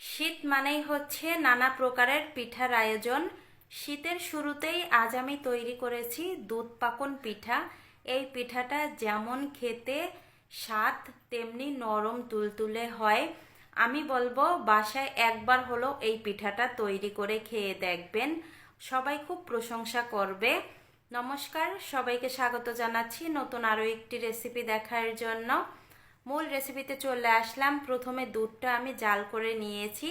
শীত মানেই হচ্ছে নানা প্রকারের পিঠার আয়োজন। শীতের শুরুতেই আজ আমি তৈরি করেছি দুধ পাকন পিঠা। এই পিঠাটা যেমন খেতে স্বাদ তেমনি নরম তুলতুলে হয়। আমি বলবো বাসায় একবার হলো এই পিঠাটা তৈরি করে খেয়ে দেখবেন, সবাই খুব প্রশংসা করবে। নমস্কার, সবাইকে স্বাগত জানাচ্ছি নতুন আরও একটি রেসিপি দেখার জন্য। মূল রেসিপিতে চলে আসলাম। প্রথমে দুধটা আমি জাল করে নিয়েছি,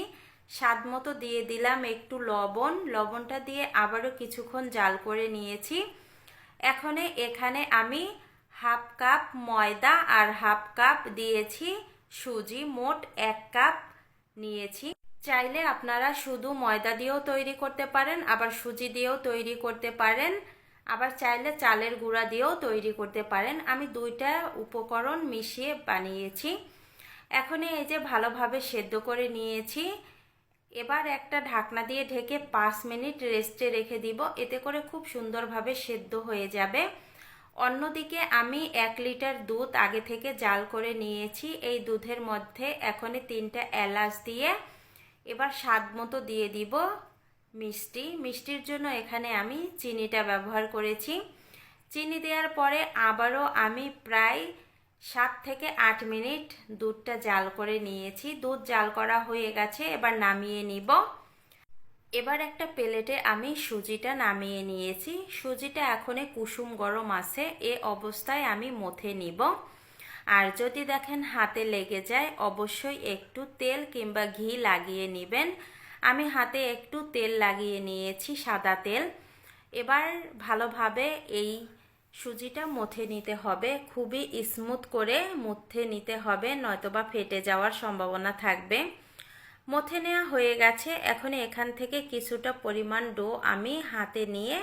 স্বাদ মতো দিয়ে দিলাম একটু লবণ। লবণটা দিয়ে আবারও কিছুক্ষণ জাল করে নিয়েছি। এখানে আমি হাফ কাপ ময়দা আর হাফ কাপ দিয়েছি সুজি, মোট 1 কাপ নিয়েছি। চাইলে আপনারা শুধু ময়দা দিয়েও তৈরি করতে পারেন, আবার সুজি দিয়েও তৈরি করতে পারেন, আবার চাইলে চালের গুঁড়া দিয়েও তৈরি করতে পারেন। আমি দুইটা উপকরণ মিশিয়ে বানিয়েছি। এই যে ভালোভাবে সেদ্ধ করে নিয়েছি। এবার একটা ঢাকনা দিয়ে ঢেকে 5 মিনিট রেস্টে রেখে দিব, এতে করে খুব সুন্দরভাবে সেদ্ধ হয়ে যাবে। অন্যদিকে আমি 1 লিটার দুধ আগে থেকে জাল করে নিয়েছি। এই দুধের মধ্যে 3টা এলাচ দিয়ে এবার স্বাদ মতো দিয়ে দিব মিষ্টির জন্য এখানে আমি চিনিটা ব্যবহার করেছি। চিনি দেওয়ার পরে আবারও আমি প্রায় 7 থেকে 8 মিনিট দুধটা জাল করে নিয়েছি। দুধ জাল করা হয়ে গেছে, এবার নামিয়ে নিব। এবার একটা প্লেটে আমি সুজিটা নামিয়ে নিয়েছি। সুজিটা কুসুম গরম আছে, এ অবস্থায় আমি মথে নিব। আর যদি দেখেন হাতে লেগে যায়, অবশ্যই একটু তেল কিংবা ঘি লাগিয়ে নেবেন। আমি হাতে একটু তেল লাগিয়ে নিয়েছি, সাদা তেল। এবার ভালোভাবে এই সুজিটা মথে নিতে হবে, খুবই স্মুথ করে মথে নিতে হবে, নয়তোবা ফেটে যাওয়ার সম্ভাবনা থাকবে। মথে নেওয়া হয়ে গেছে। এখান থেকে কিছুটা পরিমাণ ডো আমি হাতে নিয়ে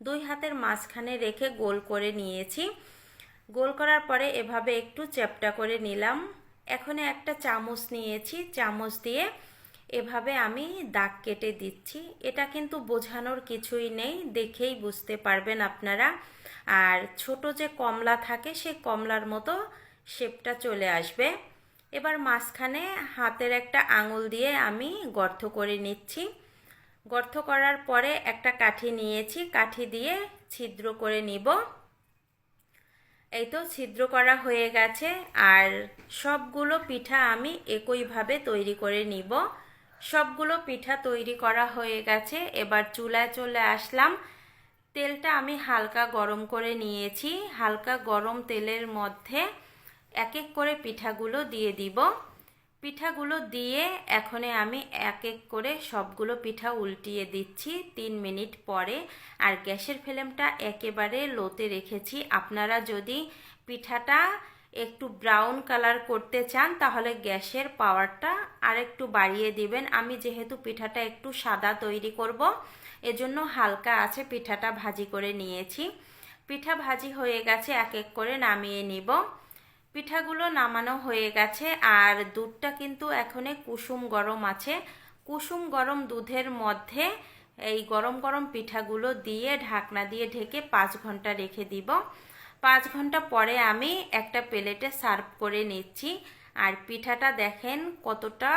2 হাতের মাঝখানে রেখে গোল করে নিয়েছি। গোল করার পরে এভাবে একটু চ্যাপ্টা করে নিলাম। একটা চামচ নিয়েছি, চামচ দিয়ে এভাবে আমি দাগ কেটে দিচ্ছি। এটা কিন্তু বোঝানোর কিছুই নেই, দেখেই বুঝতে পারবেন আপনারা। আর ছোট যে কমলা থাকে, সে কমলার মতো শেপটা চলে আসবে। এবার মাঝখানে হাতের একটা আঙুল দিয়ে আমি গর্ত করে নিচ্ছি। গর্ত করার পরে একটা কাঠি নিয়েছি, কাঠি দিয়ে ছিদ্র করে নিব। এই তো ছিদ্র করা হয়ে গেছে। আর সবগুলো পিঠা আমি একইভাবে তৈরি করে নিব। সবগুলো পিঠা তৈরি করা হয়ে গেছে। এবার চুলায় চলে আসলাম। তেলটা আমি হালকা গরম করে নিয়েছি। হালকা গরম তেলের মধ্যে এক এক করে পিঠাগুলো দিয়ে দিব। পিঠাগুলো দিয়ে আমি এক এক করে সবগুলো পিঠা উল্টিয়ে দিচ্ছি 3 মিনিট পরে। আর গ্যাসের ফ্লেমটা একেবারে লোতে রেখেছি। আপনারা যদি পিঠাটা একটু ব্রাউন কালার করতে চান, তাহলে গ্যাসের পাওয়ারটা আরেকটু বাড়িয়ে দিবেন। আমি যেহেতু পিঠাটা একটু সাদা তৈরি করব, এজন্য হালকা আছে পিঠাটা ভাজি করে নিয়েছি। পিঠা ভাজি হয়ে গেছে, এক এক করে নামিয়ে নিব। পিঠাগুলো নামানো হয়ে গেছে। আর দুধটা কিন্তু কুসুম গরম আছে। কুসুম গরম দুধের মধ্যে এই গরম গরম পিঠাগুলো দিয়ে ঢাকনা দিয়ে ঢেকে 5 ঘন্টা রেখে দিব। 5 ঘন্টা পরে আমি একটা প্লেটে সার্ভ করে নিচ্ছি। আর পিঠাটা দেখেন কতটা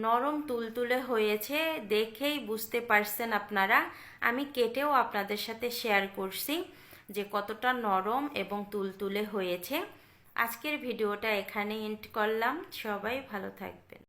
নরম তুলতুলে হয়েছে, দেখেই বুঝতে পারছেন আপনারা। আমি কেটেও আপনাদের সাথে শেয়ার করছি যে কতটা নরম এবং তুলতুলে হয়েছে। আজকের ভিডিওটা এখানে এন্ড করলাম। সবাই ভালো থাকবেন।